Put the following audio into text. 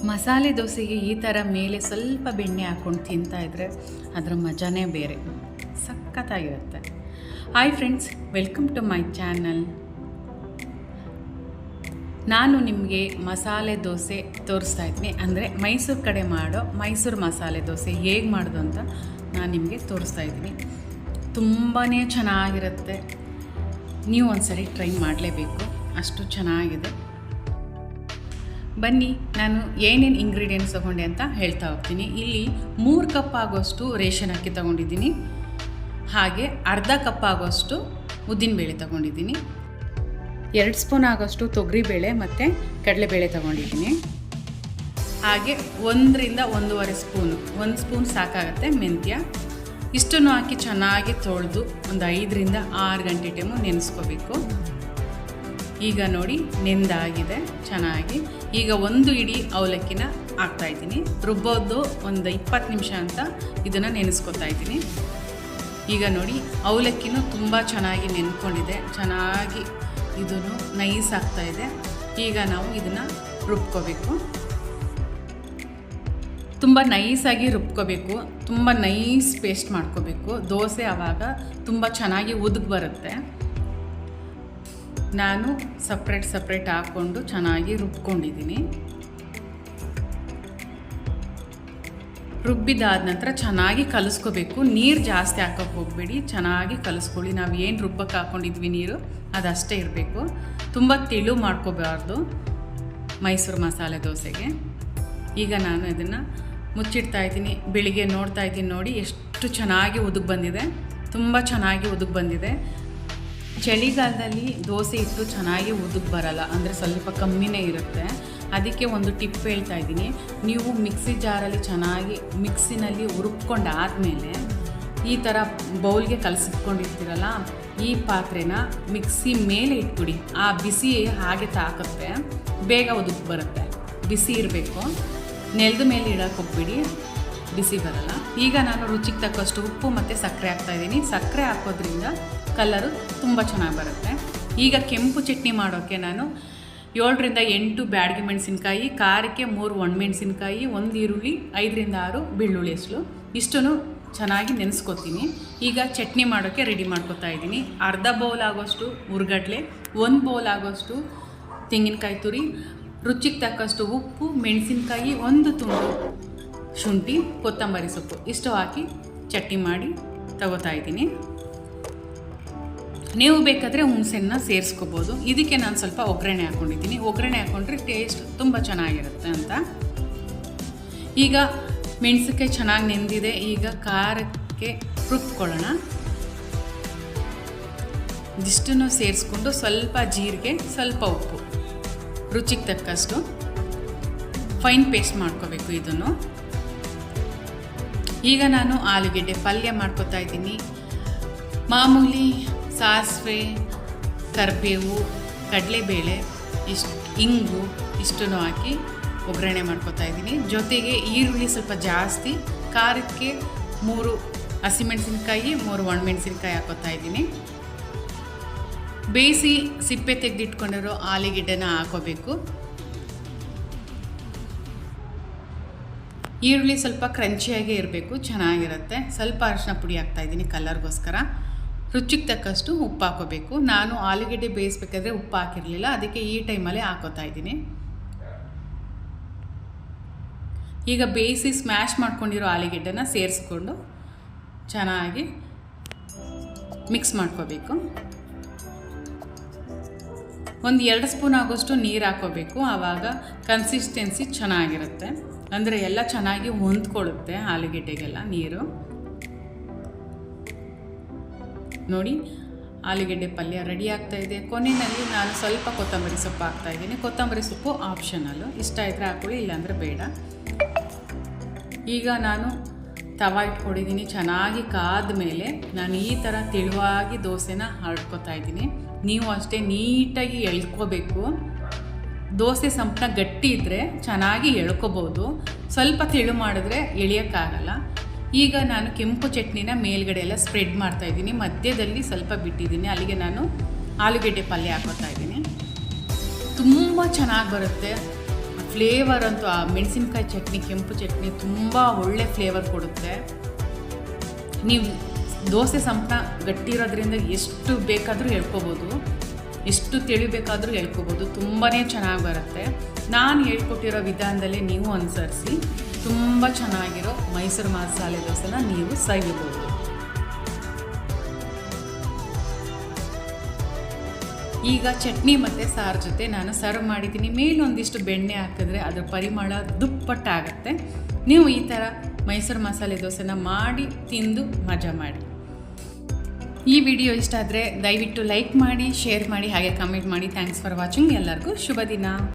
ಮಸಾಲೆ ದೋಸೆಗೆ ಈ ಥರ ಮೇಲೆ ಸ್ವಲ್ಪ ಬೆಣ್ಣೆ ಹಾಕ್ಕೊಂಡು ತಿಂತಾಯಿದ್ರೆ ಅದರ ಮಜಾನೇ ಬೇರೆ, ಸಖತ್ತಾಗಿರುತ್ತೆ. Hi friends, welcome to my channel. ನಾನು ನಿಮಗೆ ಮಸಾಲೆ ದೋಸೆ ತೋರಿಸ್ತಾ ಇದ್ದೀನಿ, ಅಂದರೆ ಮೈಸೂರು ಕಡೆ ಮಾಡೋ ಮೈಸೂರು ಮಸಾಲೆ ದೋಸೆ ಹೇಗೆ ಮಾಡೋದು ಅಂತ ನಾನು ನಿಮಗೆ ತೋರಿಸ್ತಾ ಇದ್ದೀನಿ. ತುಂಬಾ ಚೆನ್ನಾಗಿರುತ್ತೆ, ನೀವು ಒಂದ್ಸರಿ ಟ್ರೈ ಮಾಡಲೇಬೇಕು, ಅಷ್ಟು ಚೆನ್ನಾಗಿದೆ. ಬನ್ನಿ, ನಾನು ಏನೇನು ಇಂಗ್ರೀಡಿಯೆಂಟ್ಸ್ ತೊಗೊಂಡೆ ಅಂತ ಹೇಳ್ತಾ ಹೋಗ್ತೀನಿ. ಇಲ್ಲಿ 3 ಕಪ್ ಆಗೋಷ್ಟು ರೇಷನ್ ಅಕ್ಕಿ ತೊಗೊಂಡಿದ್ದೀನಿ, ಹಾಗೆ ಅರ್ಧ ಕಪ್ ಆಗೋಷ್ಟು ಉದ್ದಿನಬೇಳೆ ತೊಗೊಂಡಿದ್ದೀನಿ, 2 ಸ್ಪೂನ್ ಆಗೋಷ್ಟು ತೊಗರಿಬೇಳೆ ಮತ್ತು ಕಡಲೆಬೇಳೆ ತೊಗೊಂಡಿದ್ದೀನಿ, ಹಾಗೆ 1 ರಿಂದ 1.5 ಸ್ಪೂನು, 1 ಸ್ಪೂನ್ ಸಾಕಾಗುತ್ತೆ ಮೆಂತ್ಯ. ಇಷ್ಟನ್ನು ಹಾಕಿ ಚೆನ್ನಾಗಿ ತೊಳೆದು ಒಂದು 5 ರಿಂದ 6 ಗಂಟೆ ಟೈಮು ನೆನೆಸ್ಕೋಬೇಕು. ಈಗ ನೋಡಿ ನೆಂದಾಗಿದೆ ಚೆನ್ನಾಗಿ. ಈಗ 1 ಇಡೀ ಅವಲಕ್ಕಿನ ಹಾಕ್ತಾಯಿದ್ದೀನಿ. ರುಬ್ಬೋದು ಒಂದು 20 ನಿಮಿಷ ಅಂತ ಇದನ್ನು ನೆನೆಸ್ಕೊತಾ ಇದ್ದೀನಿ. ಈಗ ನೋಡಿ ಅವಲಕ್ಕಿನೂ ತುಂಬ ಚೆನ್ನಾಗಿ ನೆನ್ಕೊಂಡಿದೆ, ಚೆನ್ನಾಗಿ ಇದನ್ನು ನೈಸ್ ಆಗ್ತಾಯಿದೆ. ಈಗ ನಾವು ಇದನ್ನು ರುಬ್ಕೋಬೇಕು, ತುಂಬ ನೈಸಾಗಿ ರುಬ್ಕೋಬೇಕು, ತುಂಬ ನೈಸ್ ಪೇಸ್ಟ್ ಮಾಡ್ಕೋಬೇಕು. ದೋಸೆ ಆವಾಗ ತುಂಬ ಚೆನ್ನಾಗಿ ಉದುಗ್ ಬರುತ್ತೆ. ನಾನು ಸಪ್ರೇಟ್ ಹಾಕ್ಕೊಂಡು ಚೆನ್ನಾಗಿ ರುಬ್ಕೊಂಡಿದ್ದೀನಿ. ರುಬ್ಬಿದಾದ ನಂತರ ಚೆನ್ನಾಗಿ ಕಲಿಸ್ಕೋಬೇಕು. ನೀರು ಜಾಸ್ತಿ ಹಾಕೋಕ್ಕೆ ಹೋಗಬೇಡಿ, ಚೆನ್ನಾಗಿ ಕಲಿಸ್ಕೊಳ್ಳಿ. ನಾವು ಏನು ರುಬ್ಬಕ್ಕೆ ಹಾಕ್ಕೊಂಡಿದ್ವಿ ನೀರು ಅದಷ್ಟೇ ಇರಬೇಕು, ತುಂಬ ತೆಳು ಮಾಡ್ಕೋಬಾರ್ದು ಮೈಸೂರು ಮಸಾಲೆ ದೋಸೆಗೆ. ಈಗ ನಾನು ಇದನ್ನು ಮುಚ್ಚಿಡ್ತಾ ಇದ್ದೀನಿ. ಬೆಳಿಗ್ಗೆ ನೋಡ್ತಾ ಇದ್ದೀನಿ, ನೋಡಿ ಎಷ್ಟು ಚೆನ್ನಾಗಿ ಉದುಗ್ ಬಂದಿದೆ, ತುಂಬ ಚೆನ್ನಾಗಿ ಉದುಗ್ ಬಂದಿದೆ. ಚಳಿಗಾಲದಲ್ಲಿ ದೋಸೆ ಇಟ್ಟು ಚೆನ್ನಾಗಿ ಉದುಗ್ ಬರಲ್ಲ, ಅಂದರೆ ಸ್ವಲ್ಪ ಕಮ್ಮಿನೇ ಇರುತ್ತೆ. ಅದಕ್ಕೆ ಒಂದು ಟಿಪ್ ಹೇಳ್ತಾ ಇದ್ದೀನಿ. ನೀವು ಮಿಕ್ಸಿ ಜಾರಲ್ಲಿ ಚೆನ್ನಾಗಿ ಮಿಕ್ಸಿನಲ್ಲಿ ರುಬ್ಕೊಂಡಾದಮೇಲೆ ಈ ಥರ ಬೌಲ್ಗೆ ಕಲಸಿಟ್ಕೊಂಡಿರ್ತೀರಲ್ಲ, ಈ ಪಾತ್ರೆನ ಮಿಕ್ಸಿ ಮೇಲೆ ಇಟ್ಬಿಡಿ. ಆ ಬಿಸಿ ಹಾಗೆ ತಾಕುತ್ತೆ, ಬೇಗ ಉದುಗ್ ಬರುತ್ತೆ. ಬಿಸಿ ಇರಬೇಕು, ನೆಲದ ಮೇಲೆ ಇಡೋಕೆ ಹೋಗ್ಬಿಡಿ, ಬಿಸಿ ಬರಲ್ಲ. ಈಗ ನಾನು ರುಚಿಗೆ ತಕ್ಕಷ್ಟು ಉಪ್ಪು ಮತ್ತು ಸಕ್ಕರೆ ಹಾಕ್ತಾಯಿದ್ದೀನಿ. ಸಕ್ಕರೆ ಹಾಕೋದ್ರಿಂದ ಕಲರು ತುಂಬ ಚೆನ್ನಾಗಿ ಬರುತ್ತೆ. ಈಗ ಕೆಂಪು ಚಟ್ನಿ ಮಾಡೋಕ್ಕೆ ನಾನು 7 ರಿಂದ 8 ಬ್ಯಾಡಗಿ ಮೆಣಸಿನ್ಕಾಯಿ, ಖಾರಕ್ಕೆ 3 ಒಣಮೆಣಸಿನ್ಕಾಯಿ, 1 ಈರುಳ್ಳಿ, 5 ರಿಂದ 6 ಬೆಳ್ಳುಳ್ಳಿ ಹೆಸರು, ಇಷ್ಟನ್ನು ಚೆನ್ನಾಗಿ ನೆನೆಸ್ಕೊತೀನಿ. ಈಗ ಚಟ್ನಿ ಮಾಡೋಕ್ಕೆ ರೆಡಿ ಮಾಡ್ಕೊತಾ ಇದ್ದೀನಿ. ಅರ್ಧ ಬೌಲ್ ಆಗೋಷ್ಟು ಹುರ್ಗಡ್ಲೆ, 1 ಬೌಲ್ ಆಗೋಷ್ಟು ತೆಂಗಿನಕಾಯಿ ತುರಿ, ರುಚಿಗೆ ತಕ್ಕಷ್ಟು ಉಪ್ಪು, ಮೆಣಸಿನ್ಕಾಯಿ, 1 ತುಂಡು ಶುಂಠಿ, ಕೊತ್ತಂಬರಿ ಸೊಪ್ಪು, ಇಷ್ಟು ಹಾಕಿ ಚಟ್ನಿ ಮಾಡಿ ತಗೋತಾ ಇದ್ದೀನಿ. ನೀವು ಬೇಕಾದರೆ ಹುಣಸೆನ್ನ ಸೇರಿಸ್ಕೋಬೋದು. ಇದಕ್ಕೆ ನಾನು ಸ್ವಲ್ಪ ಒಗ್ಗರಣೆ ಹಾಕ್ಕೊಂಡಿದ್ದೀನಿ. ಒಗ್ಗರಣೆ ಹಾಕ್ಕೊಂಡ್ರೆ ಟೇಸ್ಟ್ ತುಂಬ ಚೆನ್ನಾಗಿರುತ್ತೆ ಅಂತ. ಈಗ ಮೆಣಸಿನ್ಕಾಯಿ ಚೆನ್ನಾಗಿ ನೆಂದಿದೆ. ಈಗ ಖಾರಕ್ಕೆ ರುಬ್ಕೊಳ್ಳೋಣ. ಇದಿಷ್ಟನ್ನು ಸೇರಿಸ್ಕೊಂಡು ಸ್ವಲ್ಪ ಜೀರಿಗೆ, ಸ್ವಲ್ಪ ಉಪ್ಪು, ರುಚಿಗೆ ತಕ್ಕಷ್ಟು ಫೈನ್ ಪೇಸ್ಟ್ ಮಾಡ್ಕೋಬೇಕು ಇದನ್ನು. ಈಗ ನಾನು ಆಲೂಗೆಡ್ಡೆ ಪಲ್ಯ ಮಾಡ್ಕೊತಾ ಇದ್ದೀನಿ. ಮಾಮೂಲಿ ಸಾಸಿವೆ, ಕರಿಬೇವು, ಕಡಲೆಬೇಳೆ, ಇಂಗು ಇಷ್ಟನ್ನು ಹಾಕಿ ಒಗ್ಗರಣೆ ಮಾಡ್ಕೊತಾ ಇದ್ದೀನಿ. ಜೊತೆಗೆ ಈರುಳ್ಳಿ ಸ್ವಲ್ಪ ಜಾಸ್ತಿ, ಖಾರಕ್ಕೆ 3 ಹಸಿಮೆಣಸಿನ್ಕಾಯಿ, 3 ಒಣಮೆಣಸಿನ್ಕಾಯಿ ಹಾಕೋತಾ ಇದ್ದೀನಿ. ಬೇಯಿಸಿ ಸಿಪ್ಪೆ ತೆಗೆದಿಟ್ಕೊಂಡಿರೋ ಆಲೂಗೆಡ್ಡೆನ ಹಾಕೋಬೇಕು. ಈರುಳ್ಳಿ ಸ್ವಲ್ಪ ಕ್ರಂಚಿಯಾಗೇ ಇರಬೇಕು, ಚೆನ್ನಾಗಿರುತ್ತೆ. ಸ್ವಲ್ಪ ಅರಿಶಿನ ಪುಡಿ ಹಾಕ್ತಾಯಿದ್ದೀನಿ ಕಲರ್ಗೋಸ್ಕರ. ರುಚಿಗೆ ತಕ್ಕಷ್ಟು ಉಪ್ಪು ಹಾಕೋಬೇಕು. ನಾನು ಆಲೂಗೆಡ್ಡೆ ಬೇಯಿಸ್ಬೇಕಾದ್ರೆ ಉಪ್ಪು ಹಾಕಿರಲಿಲ್ಲ, ಅದಕ್ಕೆ ಈ ಟೈಮಲ್ಲೇ ಹಾಕೋತಾ ಇದ್ದೀನಿ. ಈಗ ಬೇಯಿಸಿ ಸ್ಮ್ಯಾಶ್ ಮಾಡ್ಕೊಂಡಿರೋ ಆಲೂಗೆಡ್ಡೆನ ಸೇರಿಸ್ಕೊಂಡು ಚೆನ್ನಾಗಿ ಮಿಕ್ಸ್ ಮಾಡ್ಕೋಬೇಕು. ಒಂದು 2 ಸ್ಪೂನ್ ಆಗೋಷ್ಟು ನೀರು ಹಾಕೋಬೇಕು, ಆವಾಗ ಕನ್ಸಿಸ್ಟೆನ್ಸಿ ಚೆನ್ನಾಗಿರುತ್ತೆ, ಅಂದರೆ ಎಲ್ಲ ಚೆನ್ನಾಗಿ ಹೊಂದ್ಕೊಳ್ಳುತ್ತೆ ಆಲೂಗೆಡ್ಡೆಗೆಲ್ಲ ನೀರು. ನೋಡಿ ಆಲೂಗೆಡ್ಡೆ ಪಲ್ಯ ರೆಡಿ ಆಗ್ತಾಯಿದೆ. ಕೊನೆಯಲ್ಲಿ ನಾನು ಸ್ವಲ್ಪ ಕೊತ್ತಂಬರಿ ಸೊಪ್ಪು ಹಾಕ್ತಾಯಿದ್ದೀನಿ. ಕೊತ್ತಂಬರಿ ಸೊಪ್ಪು ಆಪ್ಷನಲ್ಲು, ಇಷ್ಟ ಇದ್ದರೆ ಹಾಕೊಳ್ಳಿ, ಇಲ್ಲಾಂದರೆ ಬೇಡ. ಈಗ ನಾನು ತವಾ ಇಟ್ಕೊಂಡಿದ್ದೀನಿ. ಚೆನ್ನಾಗಿ ಕಾದ ಮೇಲೆ ನಾನು ಈ ಥರ ತೆಳುವಾಗಿ ದೋಸೆನ ಹರಡ್ಕೊತಾ ಇದ್ದೀನಿ. ನೀವು ಅಷ್ಟೇ ನೀಟಾಗಿ ಎಳ್ಕೋಬೇಕು. ದೋಸೆ ಸಂಪೂರ್ಣ ಗಟ್ಟಿ ಇದ್ದರೆ ಚೆನ್ನಾಗಿ ಎಳ್ಕೊಬೋದು, ಸ್ವಲ್ಪ ತೆಳು ಮಾಡಿದ್ರೆ ಎಳೆಯೋಕ್ಕಾಗಲ್ಲ. ಈಗ ನಾನು ಕೆಂಪು ಚಟ್ನಿನ ಮೇಲ್ಗಡೆ ಎಲ್ಲ ಸ್ಪ್ರೆಡ್ ಮಾಡ್ತಾಯಿದ್ದೀನಿ, ಮಧ್ಯದಲ್ಲಿ ಸ್ವಲ್ಪ ಬಿಟ್ಟಿದ್ದೀನಿ. ಅಲ್ಲಿಗೆ ನಾನು ಆಲೂಗೆಡ್ಡೆ ಪಲ್ಯ ಹಾಕೋತಾ ಇದ್ದೀನಿ. ತುಂಬ ಚೆನ್ನಾಗಿ ಬರುತ್ತೆ. ಫ್ಲೇವರ್ ಅಂತೂ ಆ ಮೆಣಸಿನ್ಕಾಯಿ ಚಟ್ನಿ, ಕೆಂಪು ಚಟ್ನಿ ತುಂಬ ಒಳ್ಳೆ ಫ್ಲೇವರ್ ಕೊಡುತ್ತೆ. ನೀವು ದೋಸೆ ಸಂಪಣ ಗಟ್ಟಿ ಇರೋದ್ರಿಂದ ಎಷ್ಟು ಬೇಕಾದರೂ ಹೇಳ್ಕೊಬೋದು, ಎಷ್ಟು ತಿಳಿಬೇಕಾದರೂ ಹೇಳ್ಕೊಬೋದು. ತುಂಬಾ ಚೆನ್ನಾಗಿ ಬರುತ್ತೆ. ನಾನು ಹೇಳ್ಕೊಟ್ಟಿರೋ ವಿಧಾನದಲ್ಲೇ ನೀವು ಅನುಸರಿಸಿ ತುಂಬ ಚೆನ್ನಾಗಿರೋ ಮೈಸೂರು ಮಸಾಲೆ ದೋಸೆನ ನೀವು ಸವಿಬೋದು. ಈಗ ಚಟ್ನಿ ಮತ್ತು ಸಾರು ಜೊತೆ ನಾನು ಸರ್ವ್ ಮಾಡಿದ್ದೀನಿ. ಮೇಲೊಂದಿಷ್ಟು ಬೆಣ್ಣೆ ಹಾಕಿದ್ರೆ ಅದರ ಪರಿಮಳ ದುಪ್ಪಟ್ಟಾಗುತ್ತೆ. ನೀವು ಈ ಥರ ಮೈಸೂರು ಮಸಾಲೆ ದೋಸೆನ ಮಾಡಿ ತಿಂದು ಮಜಾ ಮಾಡಿ. ಈ ವಿಡಿಯೋ ಇಷ್ಟ ಆದರೆ ದಯವಿಟ್ಟು ಲೈಕ್ ಮಾಡಿ, ಶೇರ್ ಮಾಡಿ, ಹಾಗೆ ಕಮೆಂಟ್ ಮಾಡಿ. Thanks for watching. ಎಲ್ಲರಿಗೂ ಶುಭ ದಿನ.